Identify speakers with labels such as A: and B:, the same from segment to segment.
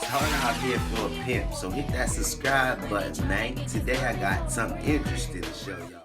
A: hard out here for a pimp, so hit that subscribe button, man. Today I got something interesting to show y'all.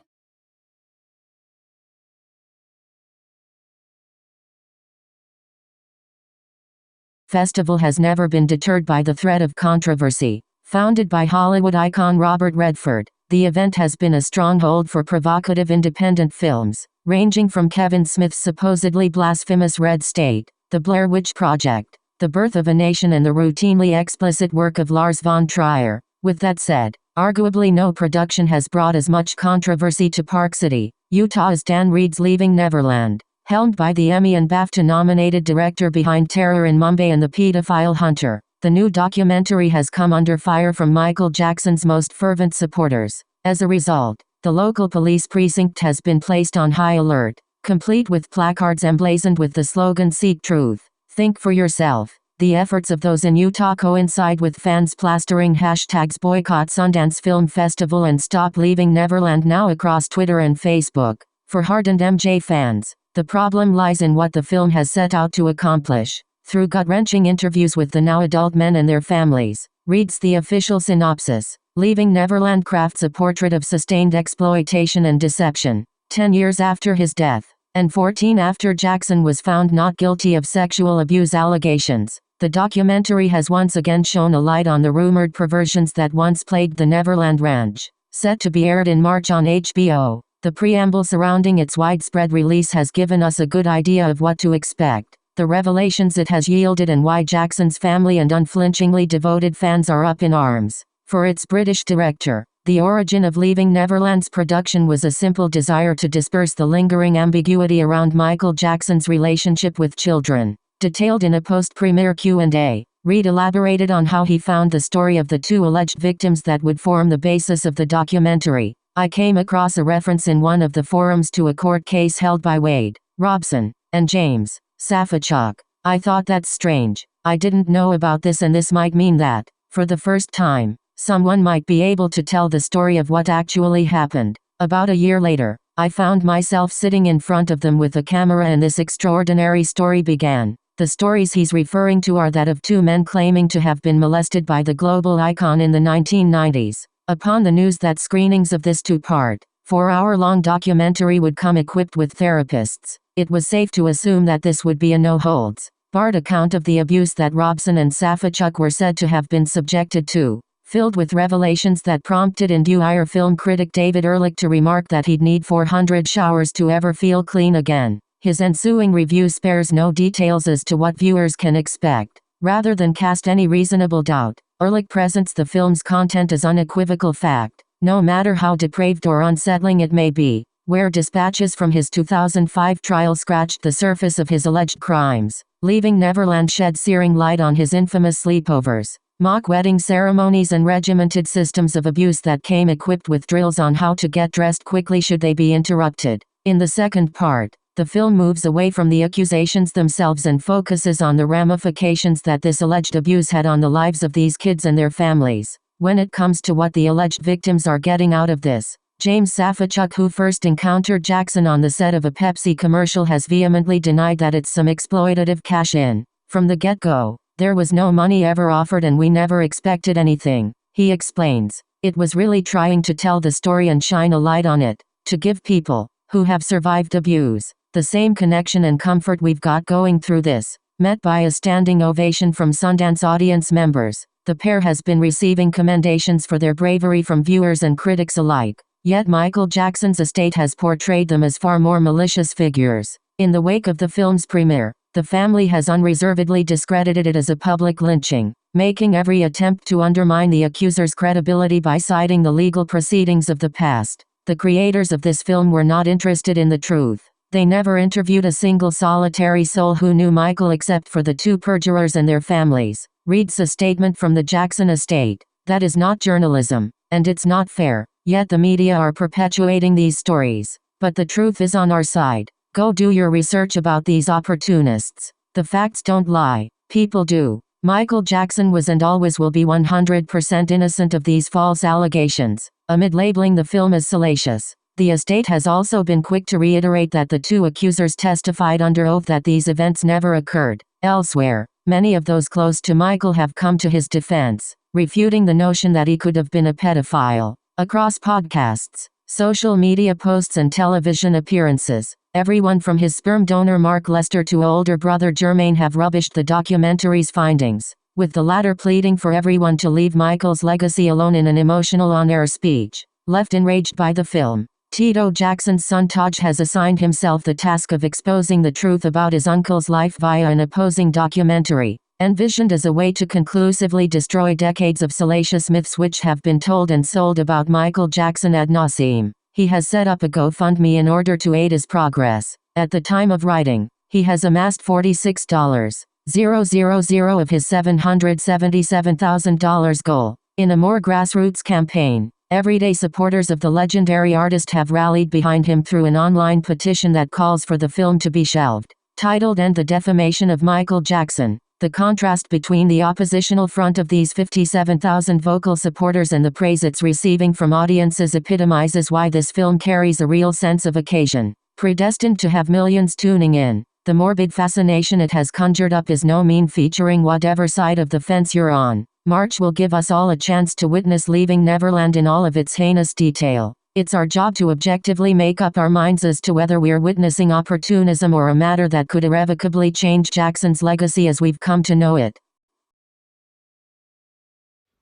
B: Festival has never been deterred by the threat of controversy. Founded by Hollywood icon Robert Redford, the event has been a stronghold for provocative independent films, ranging from Kevin Smith's supposedly blasphemous Red State, The Blair Witch Project, The Birth of a Nation, and the routinely explicit work of Lars von Trier. With that said, arguably no production has brought as much controversy to Park City, Utah as Dan Reed's Leaving Neverland. Helmed by the Emmy and BAFTA-nominated director behind Terror in Mumbai and The Pedophile Hunter, the new documentary has come under fire from Michael Jackson's most fervent supporters. As a result, the local police precinct has been placed on high alert, complete with placards emblazoned with the slogan "Seek Truth, Think for Yourself." The efforts of those in Utah coincide with fans plastering hashtags "Boycott Sundance Film Festival" and "Stop Leaving Neverland" now across Twitter and Facebook. For hardened MJ fans, the problem lies in what the film has set out to accomplish. Through gut-wrenching interviews with the now adult men and their families, reads the official synopsis, Leaving Neverland crafts a portrait of sustained exploitation and deception. 10 years after his death, and 14 after Jackson was found not guilty of sexual abuse allegations, the documentary has once again shone a light on the rumored perversions that once plagued the Neverland Ranch. Set to be aired in March on HBO, the preamble surrounding its widespread release has given us a good idea of what to expect, the revelations it has yielded, and why Jackson's family and unflinchingly devoted fans are up in arms. For its British director, the origin of Leaving Neverland's production was a simple desire to disperse the lingering ambiguity around Michael Jackson's relationship with children. Detailed in a post-premiere Q&A, Reed elaborated on how he found the story of the two alleged victims that would form the basis of the documentary. I came across a reference in one of the forums to a court case held by Wade Robson and James Safachuk. I thought that's strange. I didn't know about this, and this might mean that, for the first time, someone might be able to tell the story of what actually happened. About a year later, I found myself sitting in front of them with a camera, and this extraordinary story began. The stories he's referring to are that of two men claiming to have been molested by the global icon in the 1990s. Upon the news that screenings of this two-part, 4-hour-long documentary would come equipped with therapists, it was safe to assume that this would be a no-holds-barred account of the abuse that Robson and Safachuk were said to have been subjected to, filled with revelations that prompted Indie film critic David Ehrlich to remark that he'd need 400 showers to ever feel clean again. His ensuing review spares no details as to what viewers can expect. Rather than cast any reasonable doubt, Ehrlich presents the film's content as unequivocal fact, no matter how depraved or unsettling it may be. Where dispatches from his 2005 trial scratched the surface of his alleged crimes, Leaving Neverland shed searing light on his infamous sleepovers, mock wedding ceremonies, and regimented systems of abuse that came equipped with drills on how to get dressed quickly should they be interrupted. In the second part, the film moves away from the accusations themselves and focuses on the ramifications that this alleged abuse had on the lives of these kids and their families. When it comes to what the alleged victims are getting out of this, James Safachuk, who first encountered Jackson on the set of a Pepsi commercial, has vehemently denied that it's some exploitative cash-in. From the get-go, there was no money ever offered and we never expected anything, he explains. It was really trying to tell the story and shine a light on it, to give people, who have survived abuse, the same connection and comfort we've got going through this. Met by a standing ovation from Sundance audience members, the pair has been receiving commendations for their bravery from viewers and critics alike. Yet Michael Jackson's estate has portrayed them as far more malicious figures. In the wake of the film's premiere, the family has unreservedly discredited it as a public lynching, making every attempt to undermine the accuser's credibility by citing the legal proceedings of the past. The creators of this film were not interested in the truth. They never interviewed a single solitary soul who knew Michael except for the two perjurers and their families, reads a statement from the Jackson estate. That is not journalism, and it's not fair. Yet the media are perpetuating these stories. But the truth is on our side. Go do your research about these opportunists. The facts don't lie. People do. Michael Jackson was and always will be 100% innocent of these false allegations. Amid labeling the film as salacious, the estate has also been quick to reiterate that the two accusers testified under oath that these events never occurred. Elsewhere, Many of those close to Michael have come to his defense, refuting the notion that he could have been a pedophile. Across podcasts, social media posts and television appearances, everyone from his sperm donor Mark Lester to older brother Jermaine have rubbished the documentary's findings, with the latter pleading for everyone to leave Michael's legacy alone in an emotional on-air speech. Left enraged by the film, Tito Jackson's son Taj has assigned himself the task of exposing the truth about his uncle's life via an opposing documentary, envisioned as a way to conclusively destroy decades of salacious myths which have been told and sold about Michael Jackson ad nauseam. He has set up a GoFundMe in order to aid his progress. At the time of writing, he has amassed $46,000 of his $777,000 goal. In a more grassroots campaign, everyday supporters of the legendary artist have rallied behind him through an online petition that calls for the film to be shelved. Titled "End the Defamation of Michael Jackson," the contrast between the oppositional front of these 57,000 vocal supporters and the praise it's receiving from audiences epitomizes why this film carries a real sense of occasion. Predestined to have millions tuning in, the morbid fascination it has conjured up is no mean feat. Featuring whatever side of the fence you're on, March will give us all a chance to witness Leaving Neverland in all of its heinous detail. It's our job to objectively make up our minds as to whether we're witnessing opportunism or a matter that could irrevocably change Jackson's legacy as we've come to know it.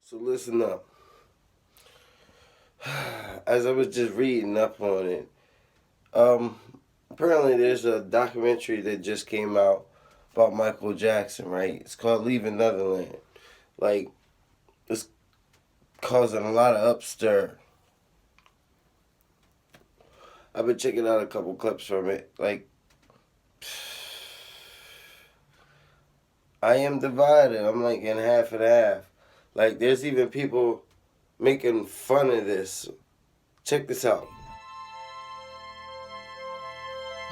A: So listen up. As I was just reading up on it, apparently there's a documentary that just came out about Michael Jackson, right? It's called Leaving Neverland. Like, it's causing a lot of upstir. I've been checking out a couple clips from it. Like, I am divided. I'm like in half and half. Like, there's even people making fun of this. Check this out.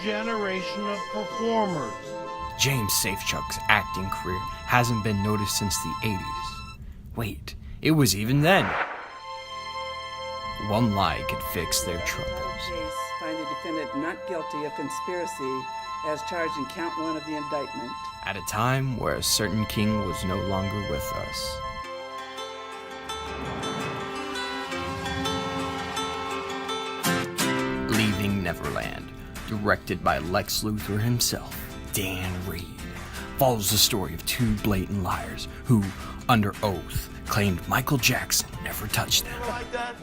C: Generation of performers.
D: James Safechuck's acting career hasn't been noticed since the 80s. Wait, it was even then. One lie could fix their troubles.
E: Find the defendant not guilty of conspiracy as charged in count 1 of the indictment.
D: At a time where a certain king was no longer with us. Leaving Neverland, directed by Lex Luthor himself, Dan Reed, follows the story of two blatant liars who, under oath, claimed Michael Jackson never touched them.
C: Like that,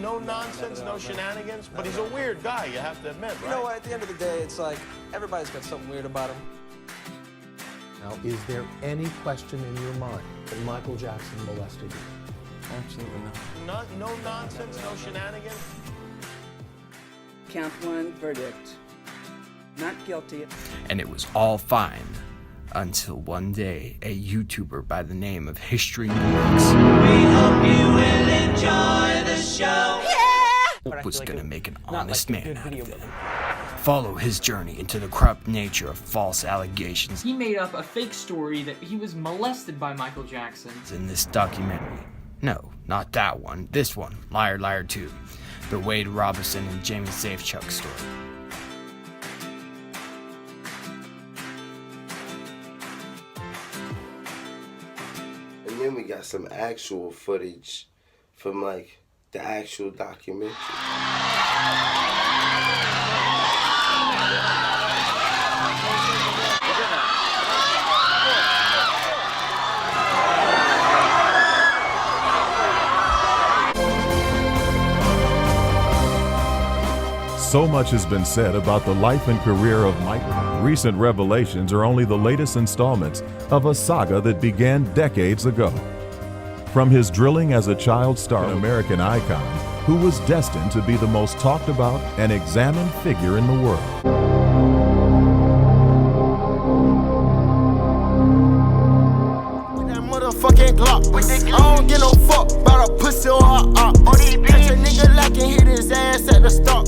C: no nonsense, no shenanigans, but he's a weird guy, you have to admit, right?
F: You know what, at the end of the day, it's like, everybody's got something weird about him.
G: Now, is there any question in your mind that Michael Jackson molested you?
F: Absolutely not.
C: No nonsense, no shenanigans.
E: Count 1 verdict. Not guilty.
D: And it was all fine. Until one day, a YouTuber by the name of History Remix was gonna make an honest man out of him. Follow his journey into the corrupt nature of false allegations.
H: He made up a fake story that he was molested by Michael Jackson.
D: In this documentary. No, not that one. This one, Liar Liar 2. The Wade Robinson and Jamie Safechuck story.
A: And then we got some actual footage from like the actual documentary.
I: So much has been said about the life and career of Michael. Recent revelations are only the latest installments of a saga that began decades ago. From his drilling as a child star, an American icon who was destined to be the most talked about and examined figure in the world.
J: Motherfucking Glock. I don't get no fuck about a pussy or a op. Catch a nigga like and hit his ass at the stop.